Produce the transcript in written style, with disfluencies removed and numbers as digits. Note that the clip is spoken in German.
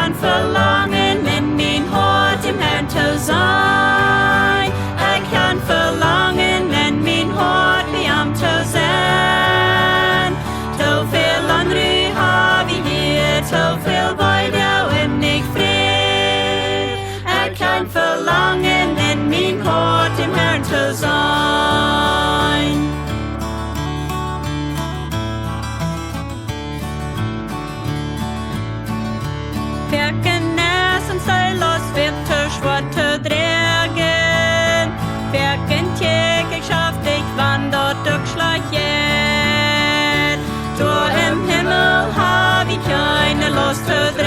kan verlangen in min hart im Herrn zu sein. Ich kann verlangen in min hart wie am zu sein. So viel andere habe ich hier, so viel weit auch im nicht fried. Ich kann verlangen in min hart im Herrn zu sein. Werken näsen sei los wird zu schwart zu drägen. Werken täglich schafft ich wandert durch Schleichen. So im Himmel hab ich keine Lust zu drägen.